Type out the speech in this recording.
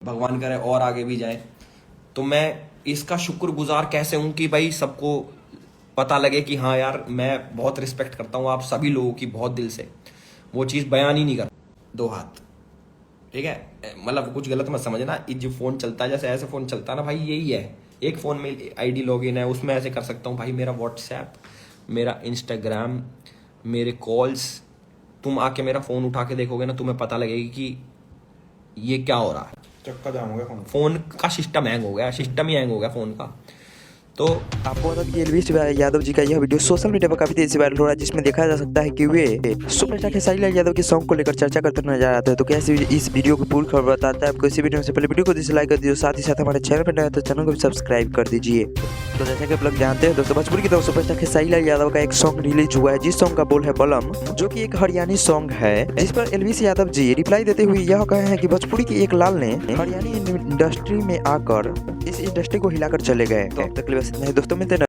भगवान करे और आगे भी जाए। तो मैं इसका शुक्रगुजार कैसे हूं कि भाई सबको पता लगे कि हाँ यार मैं बहुत रिस्पेक्ट करता हूँ आप सभी लोगों की, बहुत दिल से। वो चीज़ बयान ही नहीं कर, 2 हाथ, ठीक है। मतलब कुछ गलत मत समझना, ये जो फ़ोन चलता है, जैसे ऐसे फ़ोन चलता है ना भाई, यही है। एक फ़ोन में आईडी लॉगिन है, उसमें ऐसे कर सकता हूँ भाई, मेरा व्हाट्सएप, मेरा इंस्टाग्राम, मेरे कॉल्स। तुम आके मेरा फ़ोन उठा के देखोगे ना, तुम्हें पता लगेगी कि ये क्या हो रहा है। चक्का जाम हो गया फ़ोन का सिस्टम हैंग हो गया, सिस्टम ही हैंग हो गया फ़ोन का। तो आपको बता दें कि एलवीस यादव जी का यह वीडियो सोशल मीडिया पर काफी तेजी से वायरल हो रहा है, जिसमें देखा जा सकता है कि वे सुपरस्टार खेसारी लाल यादव के सॉन्ग को लेकर चर्चा करते नजर आते हैं। तो कैसे इस वीडियो की पूरी खबर बताता है आपको। इसी वीडियो से पहले वीडियो को डिसलाइक कर दीजिए, साथ ही साथ हमारे चैनल पर नया तो चैनल को भी सब्सक्राइब कर दीजिए। तो जैसा कि आप लोग जानते हैं दोस्तों, भोजपुरी की तरफ सुपरस्टार खेसारी लाल यादव का एक सॉन्ग रिलीज हुआ है, जिस सॉन्ग का बोल है बलम, जो कि एक हरियाणी सॉन्ग है, जिस पर एलवीस यादव जी रिप्लाई देते हुए यह कहे हैं कि भोजपुरी की एक लाल ने हरियाणी इंडस्ट्री में आकर इस इंडस्ट्री को हिलाकर चले गए। तो अब तक के लिए बस इतना ही दोस्तों, मिलते हैं